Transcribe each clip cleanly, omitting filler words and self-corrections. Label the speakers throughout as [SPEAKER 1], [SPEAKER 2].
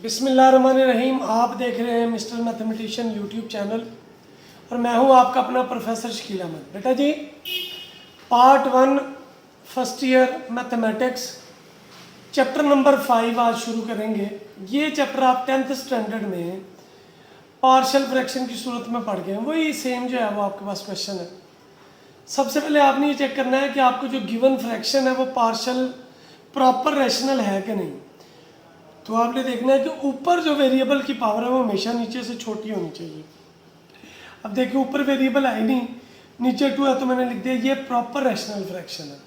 [SPEAKER 1] बिस्मिल्लाहिर्रहमानिर्रहीम। आप देख रहे हैं मिस्टर मैथमेटिशियन यूट्यूब चैनल और मैं हूं आपका अपना प्रोफेसर शकील अहमद। बेटा जी, part 1 first year mathematics chapter number 5 आज शुरू करेंगे। ये चैप्टर आप 10th स्टैंडर्ड में पार्शियल फ्रैक्शन की सूरत में पढ़ गए हैं, वही सेम जो है वो आपके पास क्वेश्चन है। सबसे पहले आपने ये चेक करना है कि आपको जो गिवन फ्रैक्शन है वो पार्शियल प्रॉपर रैशनल है कि नहीं। तो आपने देखना है कि ऊपर जो वेरिएबल की पावर है वो हमेशा नीचे से छोटी होनी चाहिए। अब देखिए ऊपर वेरिएबल है ही नहीं, नीचे 2 है, तो मैंने लिख दिया ये प्रॉपर रैशनल फ्रैक्शन है।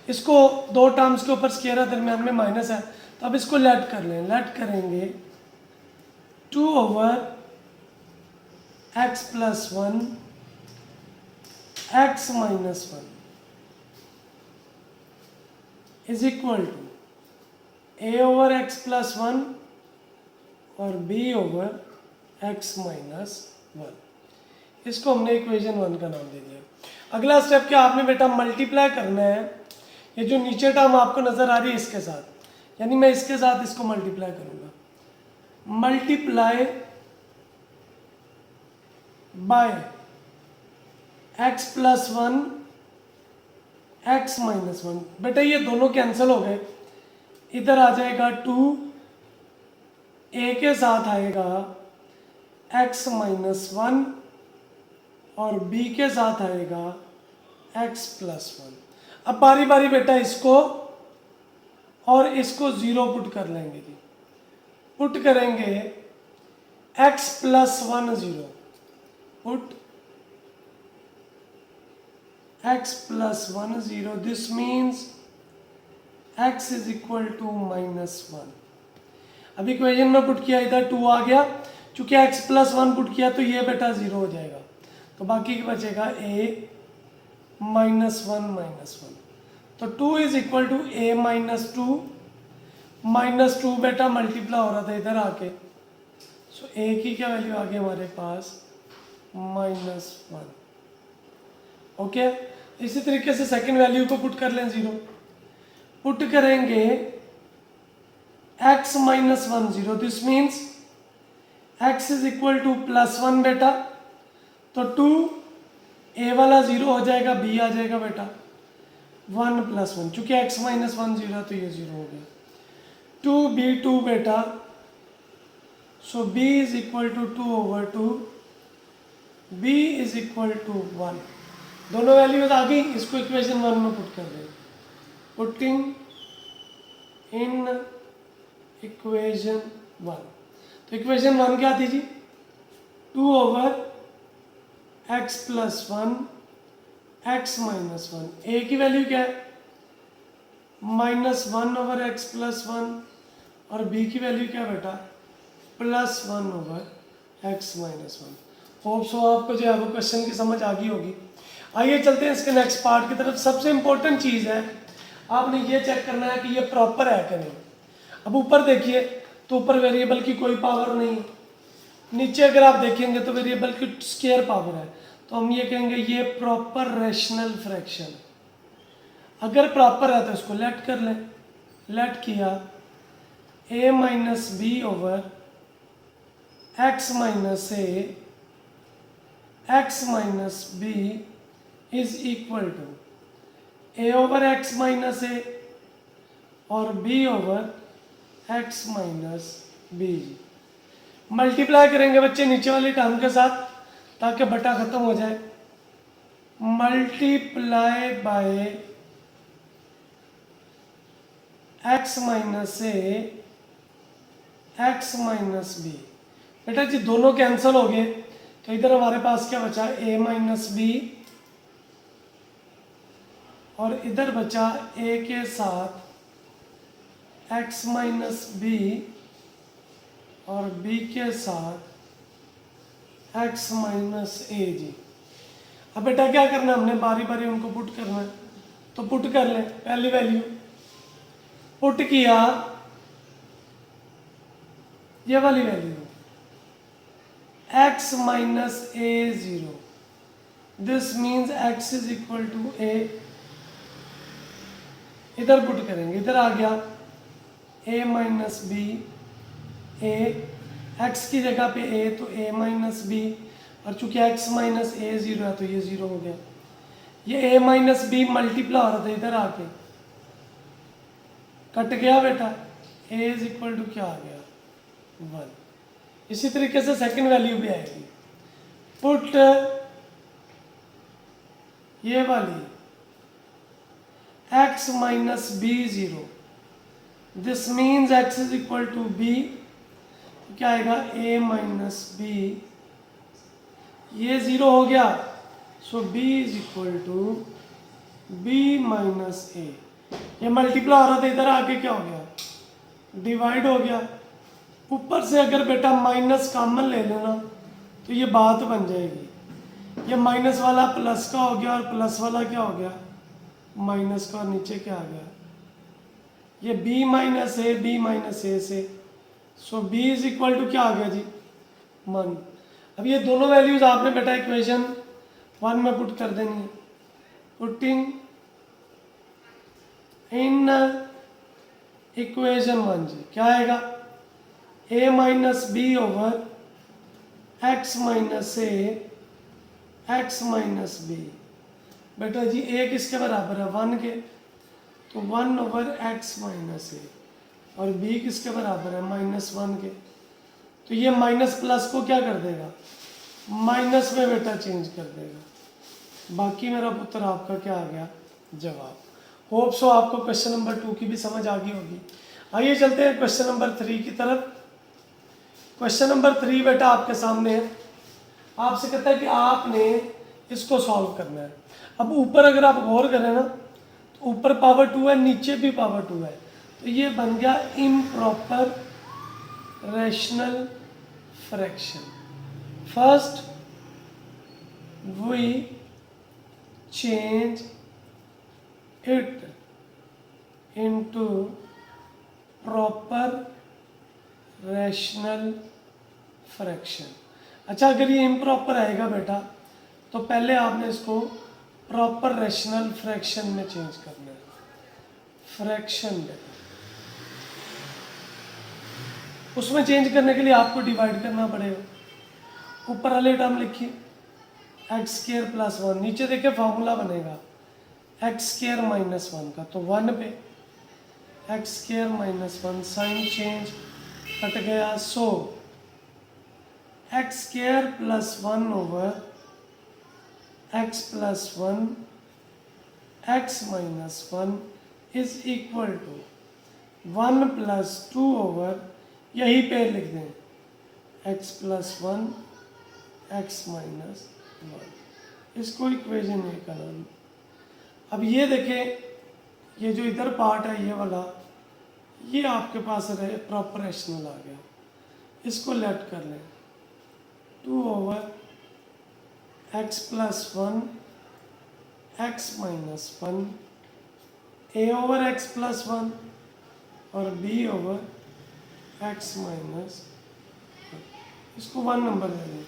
[SPEAKER 1] इसको दो टर्म्स के ऊपर स्क्वायर है, दरमियान में माइनस है, तो अब इसको लेट कर लें। लेट करेंगे 2/x + 1 x - 1 is equal to a/x + 1 और b/x - 1। इसको हमने इक्वेशन 1 का नाम दे दिया। अगला स्टेप क्या, आपने बेटा मल्टीप्लाई करना है ये जो नीचे टर्म आपको नजर आ रही है इसके साथ, यानी मैं इसके साथ इसको मल्टीप्लाई करूंगा। Multiply by x + 1 x - 1। बेटा ये दोनों कैंसिल हो गए, इधर आ जाएगा 2, a के साथ आएगा x - 1 और b के साथ आएगा x + 1। अब बारी बारी बेटा इसको और इसको 0 पुट कर लेंगे जी। पुट करेंगे x + 1 0, put x + 1 0, this means x is equal to -1। अब इक्वेशन में पुट किया, इधर 2 आ गया, चूंकि x + 1 पुट किया तो ये बेटा 0 हो जाएगा, तो बाकी बचेगा a - 1 तो 2 इज इक्वल टू a - 2 बेटा मल्टीप्लाई हो रहा था इधर आके, सो a की क्या वैल्यू आ गई हमारे पास -1। ओके, इसी तरीके से सेकंड वैल्यू को पुट कर लें 0, पुट करेंगे x - 1 0, this means x is equal to +1 बेटा, तो 2 a वाला 0 हो जाएगा, b आ जाएगा बेटा 1 + 1, चूंकि x - 1 0 तो ये 0 हो गया। 2b2 बेटा, so b is equal to 2/2, b is equal to 1। दोनों वैल्यूज आ गई, इसको इक्वेशन 1 में पुट कर दें। पुटिंग इन इक्वेशन 1, तो इक्वेशन 1 क्या थी जी, 2/x + 1 x - 1। a की वैल्यू क्या है -1/x + 1 और b की वैल्यू क्या बेटा +1/x - 1। होप सो आपको जो है वो क्वेश्चन की समझ आ गई होगी। आइए चलते हैं इसके नेक्स्ट पार्ट की तरफ। सबसे इंपॉर्टेंट चीज़ है आपने ये चेक करना है कि ये प्रॉपर है कि नहीं। अब ऊपर देखिए तो ऊपर वेरिएबल की कोई पावर नहीं, नीचे अगर आप देखेंगे तो वेरिएबल की स्क्वायर पावर है, तो हम ये कहेंगे ये प्रॉपर रैशनल फ्रैक्शन। अगर प्रॉपर है तो इसको लेट कर लें। लेट किया a - b/x - a x - b is equal to a/x - a और b/x - b। मल्टीप्लाई करेंगे बच्चे नीचे वाले टर्म के साथ ताकि बटा खत्म हो जाए। Multiply by x - a x - b। बेटा जी दोनों कैंसिल हो गए, तो इधर हमारे पास क्या बचा a - b और इधर बचा a के साथ x - b और b के साथ x - a जी। अब बेटा क्या करना है, हमने बारी बारी उनको पुट करना है, तो पुट कर लें। पहली वैल्यू पुट किया, ये वाली value x - a 0, this means x is equal to a। इधर पुट करेंगे, इधर आ गया a - b ए, एक्स की जगह पे ए तो ए माइनस बी, और चूंकि एक्स माइनस ए ज़ीरो है तो ये ज़ीरो हो गया। ये ए माइनस बी मल्टीप्लाई हो रहा था इधर आके, कट गया बेटा, ए इज इक्वल टू क्या आ गया 1। इसी तरीके से सेकंड वैल्यू भी आएगी, पुट ये वाली x minus b zero, this means x is equal to b, क्या आएगा a माइनस बी, ये ज़ीरो हो गया, so b is equal to b minus a. ये मल्टीप्लाई हो रहा था इधर आके क्या हो गया, डिवाइड हो गया। ऊपर से अगर बेटा माइनस कॉमन ले लेना तो ये बात बन जाएगी, ये माइनस वाला प्लस का हो गया और प्लस वाला क्या हो गया माइनस का, और नीचे क्या आ गया ये b माइनस ए, बी माइनस ए से, सो b इज इक्वल टू क्या आ गया जी 1। अब ये दोनों वैल्यूज आपने बेटा इक्वेशन 1 में पुट कर देनी है, पुटिंग इन इक्वेशन 1 जी क्या आएगा a minus B over x minus A X minus B. बेटा जी a किसके बराबर है 1 के, तो 1 ओवर x माइनस ए, और b किसके बराबर है -1 के, तो ये माइनस प्लस को क्या कर देगा माइनस में बेटा चेंज कर देगा। बाकी मेरा पुत्र आपका क्या आ गया जवाब। होप सो आपको क्वेश्चन नंबर 2 की भी समझ आ गई होगी। आइए चलते हैं क्वेश्चन नंबर 3 की तरफ। क्वेश्चन नंबर 3 बेटा आपके सामने है, आपसे कहता है कि आपने इसको सॉल्व करना है। अब ऊपर अगर आप गौर करें ना तो ऊपर पावर 2 है, नीचे भी पावर 2 है, तो ये बन गया improper rational fraction. First we change it into proper rational fraction. अच्छा, अगर ये इम्प्रॉपर आएगा बेटा तो पहले आपने इसको प्रॉपर रैशनल फ्रैक्शन में चेंज करना है। फ्रैक्शन बेटा उसमें चेंज करने के लिए आपको डिवाइड करना पड़ेगा। ऊपर वाले टर्म लिखिए एक्स स्क्वायर प्लस 1, नीचे देखिए फॉर्मूला बनेगा एक्स स्क्वायर माइनस 1 का, तो 1 पे x square minus 1, sign change cut गया, so x square plus 1 over x plus 1 x minus 1 is equal to 1 plus 2 over, यही पे लिख दें एक्स प्लस 1 एक्स माइनस 1, इसको इक्वेशन ए का नाम। अब ये देखें, ये जो इधर पार्ट है ये वाला, ये आपके पास प्रॉपर रैशनल आ गया, इसको लेफ्ट कर लें 2 over x plus 1 x minus 1, ए ओवर एक्स प्लस 1 और बी ओवर एक्स माइनस 1, इसको 1 नंबर दे दें।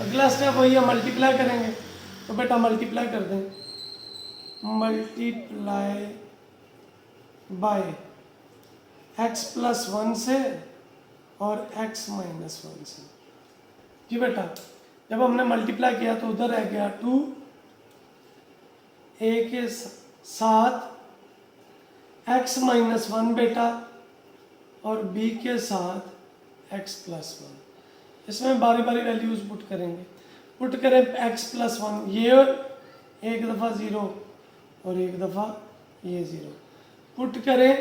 [SPEAKER 1] अगला स्टेप वही है, मल्टीप्लाई करेंगे, तो बेटा मल्टीप्लाई कर दें, मल्टीप्लाई बाय एक्स प्लस 1 से और एक्स माइनस 1 से। जी बेटा जब हमने मल्टीप्लाई किया तो उधर रह गया 2 ए के साथ एक्स माइनस 1 बेटा और बी के साथ एक्स प्लस 1। इसमें बारी बारी वैल्यूज पुट करेंगे। पुट करें एक्स प्लस 1, ये एक दफ़ा 0 और एक दफ़ा ये 0। पुट करें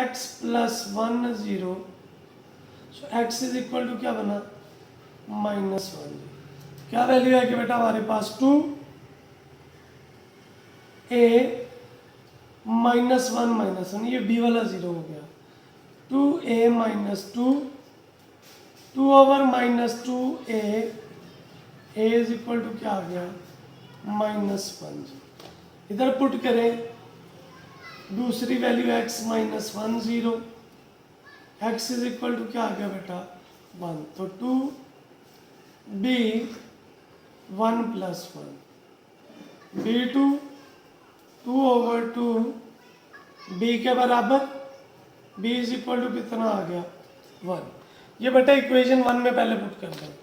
[SPEAKER 1] X plus 1 0, so X is equal to क्या बना -1। क्या वैल्यू है कि बेटा हमारे पास 2 ए माइनस 1 माइनस 1, ये बी वाला 0 हो गया, 2a minus 2, 2 over minus 2a, A is equal to क्या आ गया -1। इधर पुट करें दूसरी value x minus 1 0, x is equal to क्या आ गया बेटा 1, तो 2b 1 plus 1, b2 2 over 2 b के बराबर, b इज इक्वल टू कितना आ गया 1। ये बेटा इक्वेशन 1 में पहले पुट कर दें,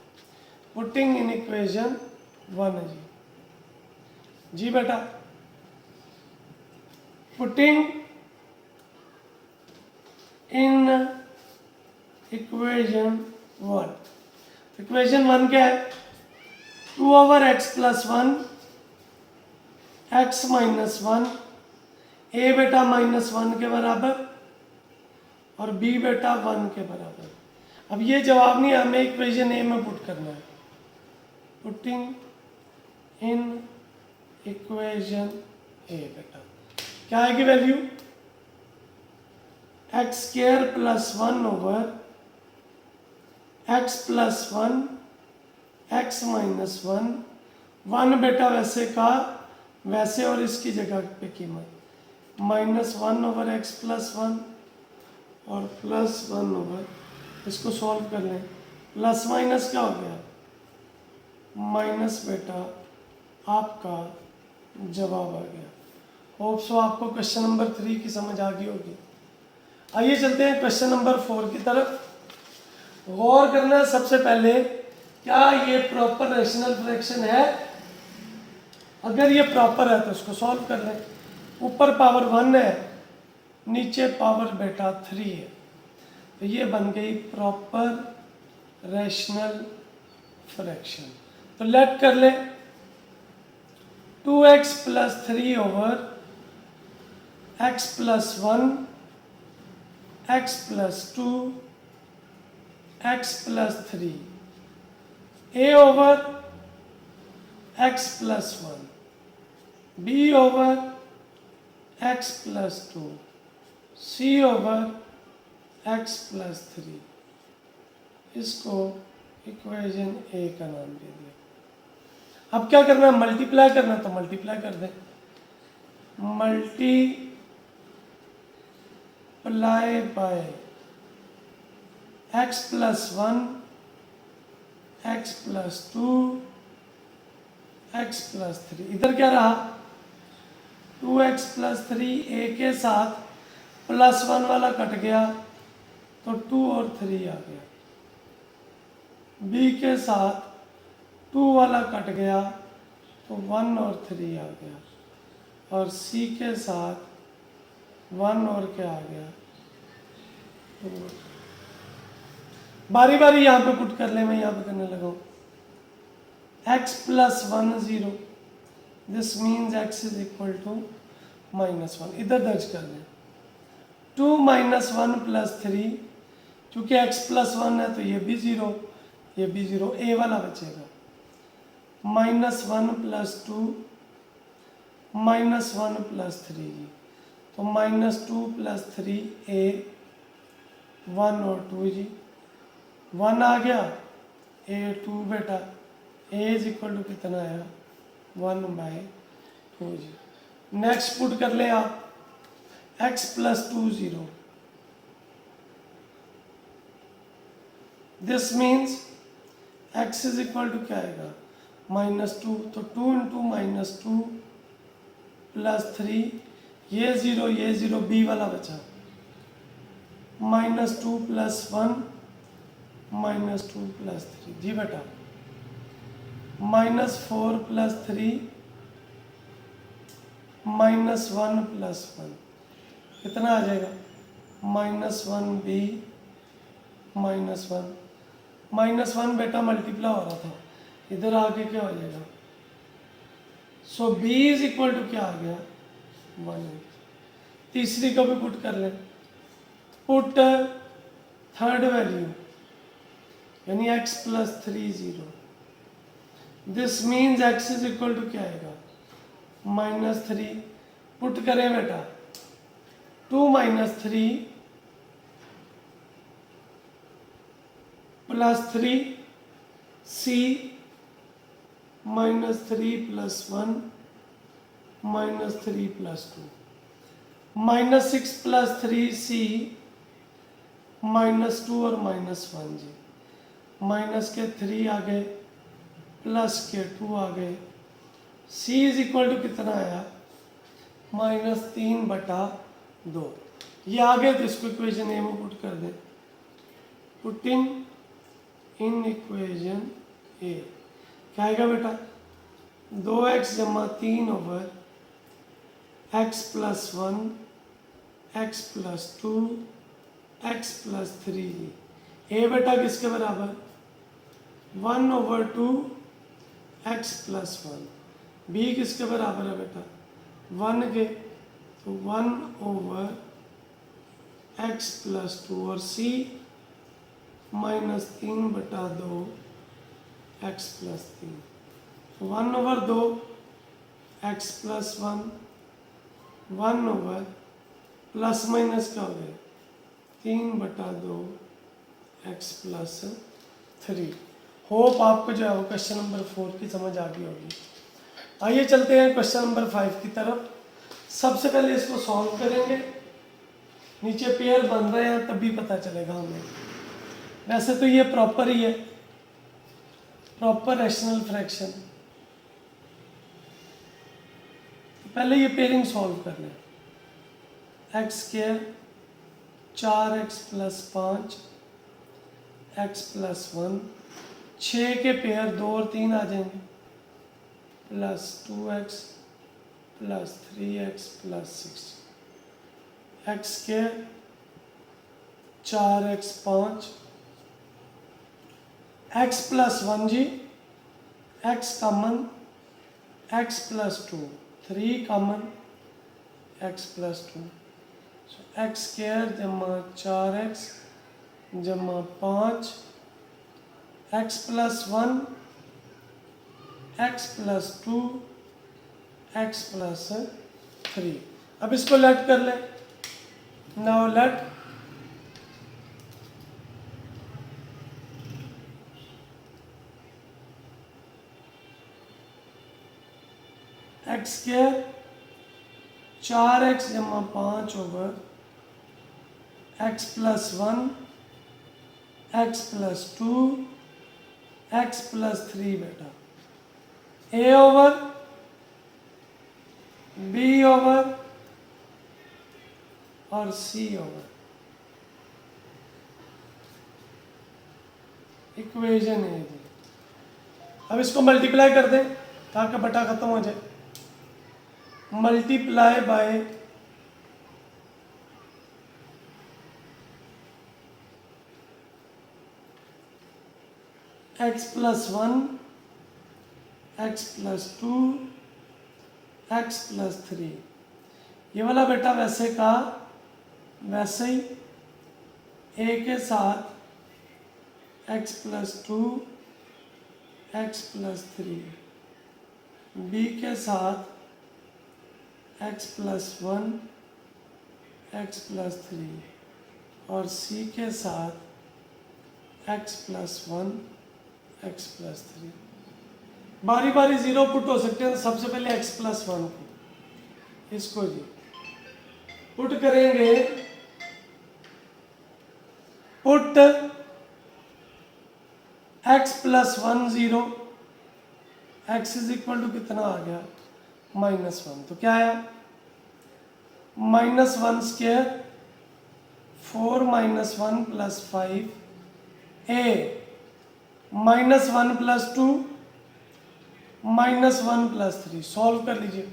[SPEAKER 1] पुटिंग इन इक्वेशन 1 है जी बेटा, पुटिंग इन इक्वेशन 1। इक्वेशन 1 क्या है? 2/x+1 x माइनस 1, ए बेटा -1 के बराबर और बी बेटा 1 के बराबर। अब ये जवाब नहीं, हमें इक्वेशन ए में पुट करना है, पुटिंग इन इक्वेशन ए बेटा क्या आएगी value? x² + 1/x + 1 x minus 1, 1 बेटा वैसे का वैसे और इसकी जगह पे कीमत -1/x + 1 और +1/, इसको सॉल्व कर लें, प्लस माइनस क्या हो गया? माइनस बेटा आपका जवाब आ गया। होप सो आपको क्वेश्चन नंबर 3 की समझ आ गई होगी। आइए चलते हैं क्वेश्चन नंबर 4 की तरफ। गौर करना है सबसे पहले, क्या ये प्रॉपर रेशनल फ्रैक्शन है? अगर ये प्रॉपर है तो इसको सॉल्व कर लें। ऊपर पावर 1 है, नीचे पावर बेटा 3 है, तो ये बन गई प्रॉपर रेशनल फ्रैक्शन। तो लेट कर ले, 2x + 3/x + 1 x + 2 x + 3 a/x + 1 b/x + 2 c/x + 3। इसको इक्वेशन ए का नाम दे दिया। अब क्या करना है? मल्टीप्लाई करना, तो मल्टीप्लाई कर दें, multiply by x + 1 x + 2 x + 3। इधर क्या रहा? 2x + 3, a के साथ +1 वाला कट गया तो 2 और 3 आ गया, b के साथ 2 वाला कट गया तो 1 और 3 आ गया, और c के साथ 1 और क्या आ गया? 2। बारी बारी यहाँ पे पुट कर ले, मैं यहाँ पे करने लगा हूँ। x + 1 0, दिस मीन्स x = -1, इधर दर्ज कर लें। 2 - 1 + 3, क्योंकि x + 1 है तो ये भी 0, ये भी 0, a वाला बचेगा। -1 + 2 -1 + 3, तो -2 + 3 a, 1 और 2 जी, 1 आ गया, a 2 बेटा, a = कितना आया? 1/2 जी। नेक्स्ट पुट कर ले आप, x + 2 0, दिस मीन्स x क्या आएगा? -2, तो 2 × -2 + 3, ये 0 b वाला बचा, -2 + 1 -2 + 3 जी बेटा, -4 + 3 -1 + 1, कितना आ जाएगा? -1b -1 बेटा मल्टीप्लाई हो रहा था, इधर आके क्या हो जाएगा? सो b = क्या आ गया? 1। तीसरी को भी पुट कर लें, पुट थर्ड वैल्यू यानी x + 3 0, दिस मीन्स x क्या आएगा? -3। पुट करें बेटा, 2 - 3 + 3 c -3 + 1 -3 + 2, -6 + 3 c -2 और -1 जी, माइनस के 3 आ गए, प्लस के 2 आ गए, c कितना आया? -3/2। ये आ गए तो इसको इक्वेशन ए में पुट कर दें, पुटिंग इन इक्वेशन ए क्या आएगा बेटा 2x जमा 3 over x plus 1 x plus 2 x plus 3 ए बेटा किसके बराबर 1 ओवर 2 x प्लस 1 बी किसके बराबर है बेटा 1 के तो 1 ओवर x प्लस 2 और c माइनस 3/2 x प्लस 3 तो 1 over 2 x plus 1 1 over plus minus क्या हो गया 3/2 x प्लस 3। होप आपको जो है वो क्वेश्चन नंबर 4 की समझ आ गई होगी। आइए चलते हैं क्वेश्चन नंबर 5 की तरफ। सबसे पहले इसको सॉल्व करेंगे, नीचे पेयर बन रहे हैं तभी पता चलेगा हमें। वैसे तो ये प्रॉपर ही है, प्रॉपर रैशनल फ्रैक्शन। पहले ये पेयरिंग सॉल्व करना है। X square 4x plus 5 x plus 1 6 के पेयर 2 और 3 आ जाएंगे plus 2x plus 3x plus 6 x square 4x 5 x plus 1 जी x common x plus 2 3 common x plus 2 x square जमा 4x जमा 5 x plus 1 x plus 2 x plus 3। अब इसको late कर ले। Now let x square 4x जमा 5 over x plus 1 x plus 2 x plus 3 बेटा a over b over और c over equation है जी। अब इसको मल्टीप्लाई कर दें ताकि बटा खत्म हो जाए। Multiply by x plus 1 x plus 2 x plus 3। ये वाला बेटा वैसे का वैसे ही a के साथ x plus 2 x plus 3 b के साथ x प्लस 1 x प्लस 3 और c के साथ x प्लस 1 x प्लस 3। बारी बारी जीरो पुट हो सकते हैं। सबसे पहले x प्लस 1 को इसको जी पुट करेंगे। Put x plus 1 0 x is equal to कितना आ गया -1। तो क्या आया -1 square 4 -1 plus 5 a -1 plus 2 -1 plus 3। Solve कर लीजिए।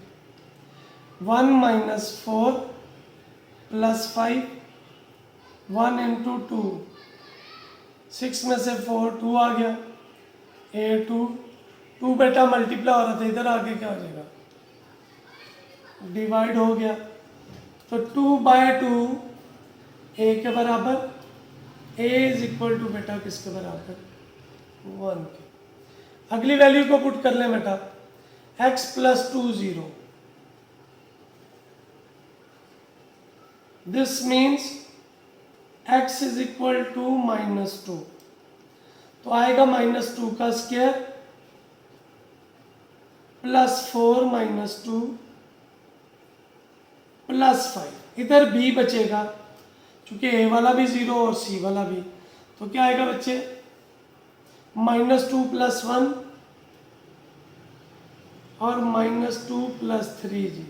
[SPEAKER 1] 1 -4 प्लस 5 1 इंटू 2 6 में से 4 2 आ गया a 2 बेटा मल्टीप्लाई हो रहा था, इधर आगे क्या हो जाएगा डिवाइड हो गया। तो 2/2 a के बराबर a इज इक्वल टू बेटा किसके बराबर 1 के। अगली वैल्यू को पुट कर लें बेटा x plus 2 0। This means x is equal to -2। तो आएगा -2 का स्क्वायर प्लस 4 -2 प्लस 5। इधर b बचेगा क्योंकि a वाला भी 0 और c वाला भी। तो क्या आएगा बच्चे -2 प्लस 1 और -2 प्लस 3 जी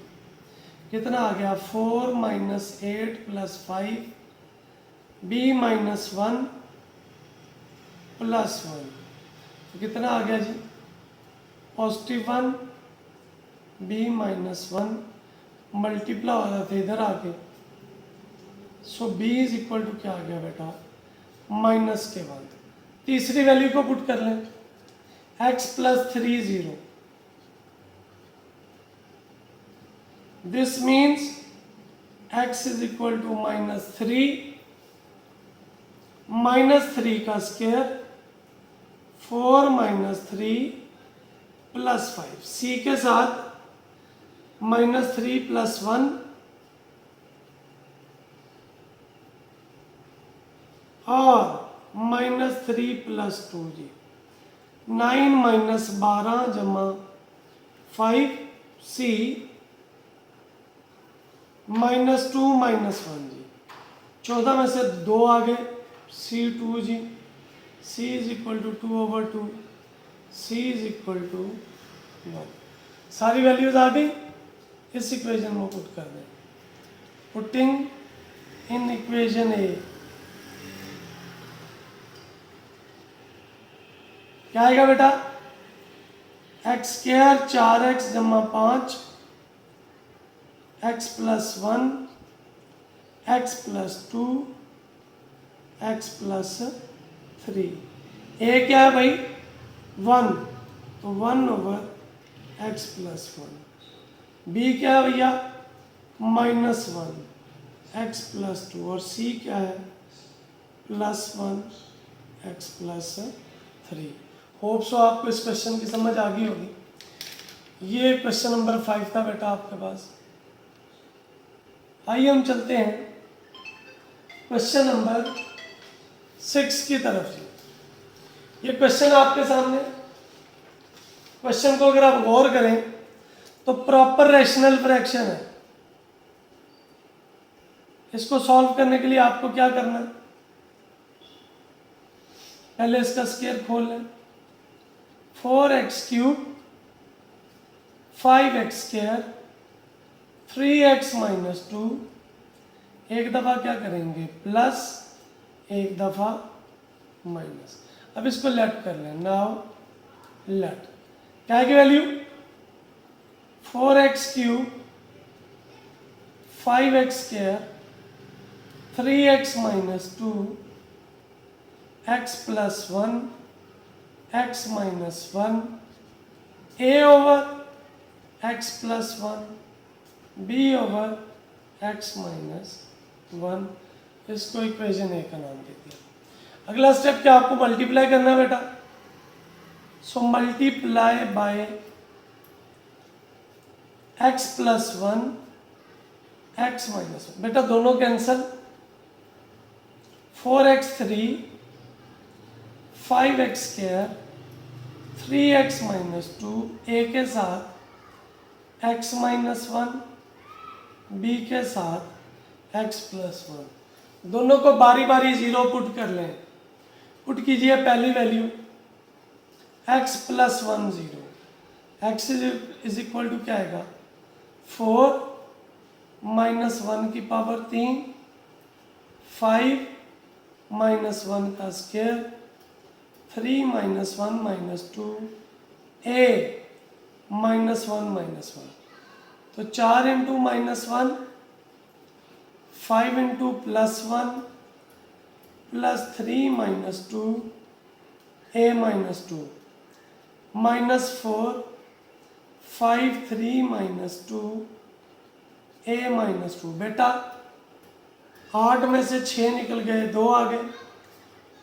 [SPEAKER 1] कितना आ गया 4 -8 प्लस 5 b -1 +1, तो कितना आ गया जी? +1 b - 1 मल्टीप्लाई हो रहा था इधर आके, सो b इज इक्वल टू क्या आ गया बेटा? -1। तीसरी वैल्यू को पुट कर लें, x + 3 0, this means x is equal to -3 -3 का स्क्वायर 4 - 3 + 5, c के साथ -3 + 1 और -3 + 2 जी, 9 - 12 जमा 5 c -2 - 1 जी, 14 में से 2 आ गए, c 2 जी, c is equal to 2/2, c is equal to 1। सारी वैल्यूज आ गई, इस इक्वेशन में पुट कर दें। पुटिंग इन इक्वेशन ए, क्या आएगा बेटा? x² 4x जमा 5 x + 1 x + 2 x + 3, a क्या है भाई? 1, तो 1/x + 1, b क्या है भैया? -1 x + 2, और c क्या है? +1 x + 3। होप सो आपको इस क्वेश्चन की समझ आ गई होगी। ये क्वेश्चन नंबर 5 था बेटा आपके पास। आइए हम चलते हैं क्वेश्चन नंबर 6 की तरफ जी। ये क्वेश्चन आपके सामने, क्वेश्चन को अगर आप गौर करें तो प्रॉपर रैशनल फ्रैक्शन है। इसको सॉल्व करने के लिए आपको क्या करना है? पहले इसका स्क्वायर खोल लें। 4x³ 5x², 3x - 2, एक दफ़ा क्या करेंगे? प्लस, एक दफ़ा माइनस। अब इसको लेट कर लें। नाउ लेट, क्या है की value? 4x³ 5x², 3x - 2 x + 1 x - 1 a/x + 1 b/x - 1। इसको इक्वेशन ए का नाम दे दिया। अगला स्टेप क्या आपको मल्टीप्लाई करना है बेटा? So multiply by x + 1 x - 1, बेटा दोनों cancel. 4x³ 5x², 3x - 2, a के साथ x - 1, b के साथ x + 1। दोनों को बारी बारी 0 पुट कर लें। पुट कीजिए पहली value x + 1 0, x is equal to क्या आएगा? 4 - 1 की पावर 3, 5 - 1 का स्क्वायर, 3 - 1 - 2 a -1 -1, तो 4 × -1 5 × +1 +3 - 2 a -2 -4 5 3 - 2 a -2। बेटा 8 में से 6 निकल गए, 2 आ गए,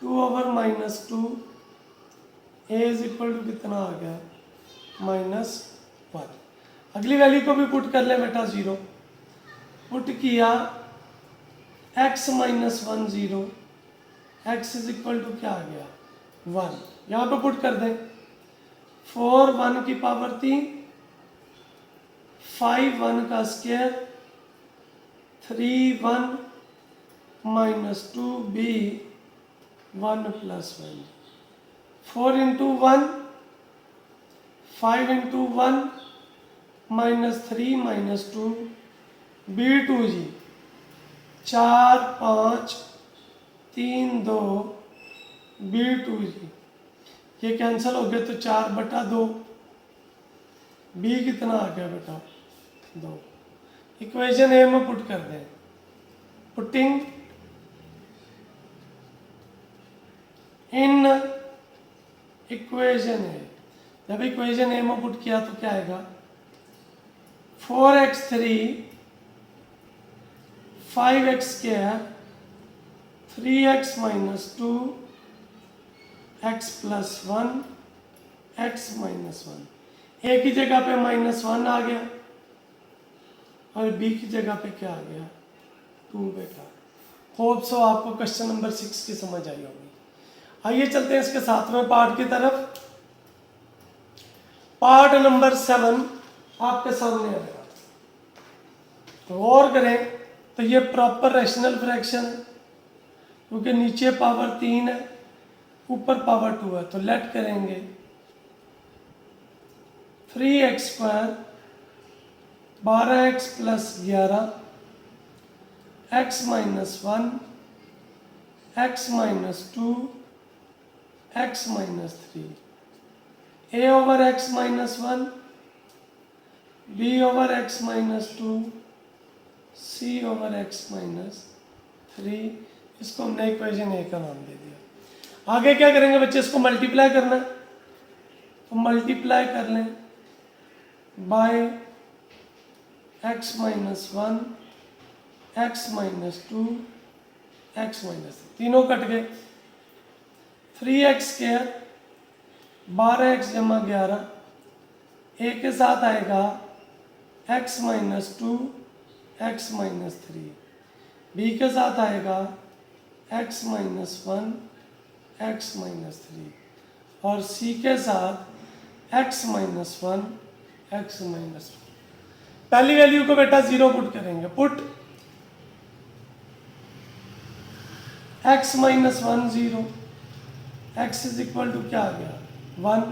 [SPEAKER 1] 2/-2 a इज इक्वल टू कितना आ गया? -1। अगली वैल्यू को भी पुट कर ले बेटा 0। पुट किया x - 1 0, x is equal to क्या आ गया? 1। यहाँ पे पुट कर दें। 4 1 की पावर 3, 5 1 का स्क्वायर, 3 1 -2 b 1 + 1, 4 × 1 5 × 1 -3 -2 b2 जी, 4 5 3 2 B2 जी, ये कैंसिल हो गया तो 4/2, B कितना आ गया बेटा 2। इक्वेशन ए में पुट कर दें, पुटिंग इन इक्वेशन ए, जब इक्वेशन ए में पुट किया तो क्या आएगा 4x3 5x² 3x - 2 x + 1 x - 1, ए की जगह पे -1 आ गया और बी की जगह पे क्या आ गया 2 बेटा। होप सो आपको क्वेश्चन नंबर 6 की समझ आई होगी। आइए चलते हैं इसके सातवें पार्ट की तरफ। पार्ट नंबर 7 आपके सामने आएगा, तो गौर करें तो ये प्रॉपर रैशनल फ्रैक्शन है, क्योंकि नीचे पावर 3 है ऊपर पावर 2 है, तो लेट करेंगे 3x² 12x + 11 x - 1 x - 2 x - 3 a/x - 1 b/x - 2 c/x - 3। इसको हमने इक्वेशन ए का नाम दे दिया। आगे क्या करेंगे बच्चे, इसको मल्टीप्लाई करना है, तो मल्टीप्लाई कर लें बाय x - 1 x - 2 x - 3, तीनों कट गए। 3x² 12x + 11, ए के साथ आएगा x - 2 x - 3, बी के साथ आएगा x - 1 x - 3 और सी के साथ x - 1 x - 3। पहली वैल्यू को बेटा 0 पुट करेंगे, पुट x - 1 0, x = क्या आ गया 1,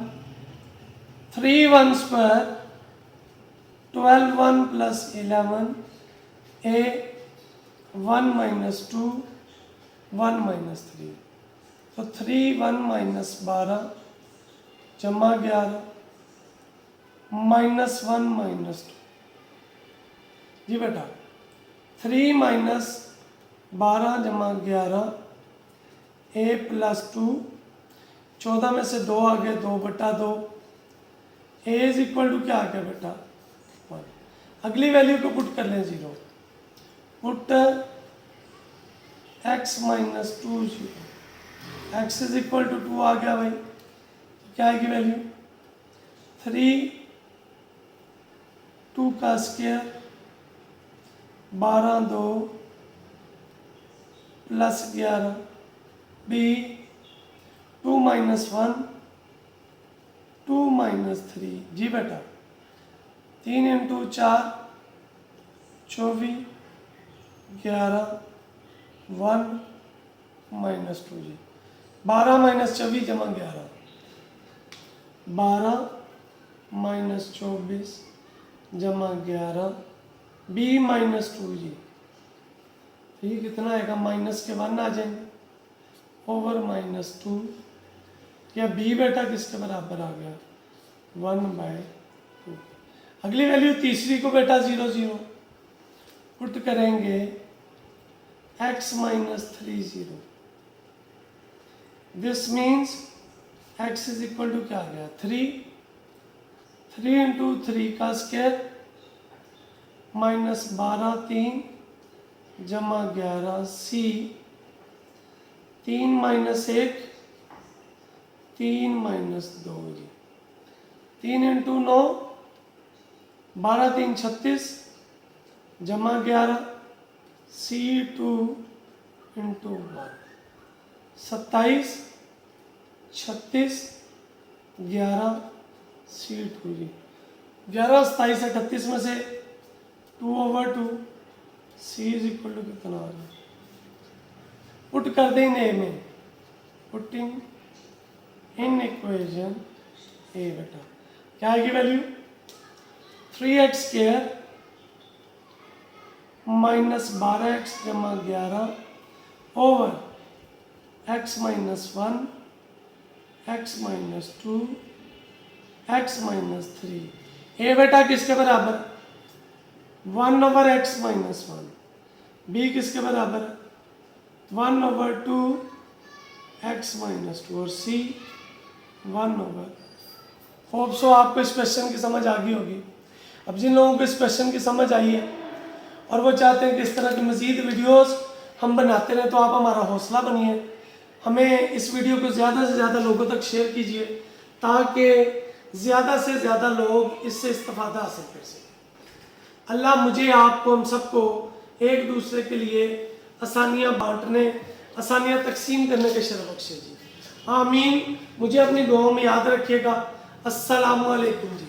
[SPEAKER 1] 3 1 square 12 1 + 11 a 1 - 2 1 - 3, तो 3 1 - 12 जमा 11 -1 - 2 जी बेटा। 3 - 12 जमा 11 a + 2, 14 में से 2 आ गए 2/2, a = क्या आ गया बेटा 1। अगली वैल्यू को पुट कर लें 0, पुट x - 2 0, x = 2 आ गया भाई, तो क्या आएगी वैल्यू 3 2 का स्क्वायर 12 2 + 11 b 2 - 1 2 - 3 जी बेटा। 3 × 4 24 11 1 - 2 जी, 12 - 24 जमा 11 12 - 24 जमा 11 b - 2 जी, ये कितना आएगा माइनस के 1 आ जाएंगे ओवर -2, या b बेटा किसके बराबर आ गया 1/2। अगली वैल्यू तीसरी को बेटा 0 0 पुट करेंगे x - 3 0, दिस मीन्स x = क्या आ गया 3 3 × 3 का स्क्वायर -12 3 जमा 11 c 3 - 1 3 - 2 जी, 3 × 9 12 3 36 जमा 11 c2 × 1 27 36 11 c2 जी, 11 27 38 में से 2/2 c = कितना आ गया, पुट कर दें ए में, पुटिंग इन इक्वेशन ए बेटा क्या आएगी वैल्यू 3x² -12x जमा 11 over x minus 1, x minus 2, x minus 3। ए बेटा किसके बराबर? 1 ओवर x माइनस 1। बी किसके बराबर? 1 ओवर 2 x माइनस 2। और सी 1 ओवर। होप सो आपको इस क्वेश्चन की समझ आ गई होगी। अब जिन लोगों को इस क्वेश्चन की समझ आई है और वो चाहते हैं कि इस तरह की मज़ीद वीडियोस हम बनाते रहें, तो आप हमारा हौसला बनिए। हमें इस वीडियो को ज़्यादा से ज़्यादा लोगों तक शेयर कीजिए ताकि ज़्यादा से ज़्यादा लोग इससे इस्तेफादा हासिल कर सकें। अल्लाह मुझे, आपको, हम सबको एक दूसरे के लिए आसानियाँ बांटने, आसानियाँ तकसीम करने के शर्फ बख्शे जी। आमीन। मुझे अपनी दुआओं में याद रखिएगा। अस्सलामु अलैकुम जी।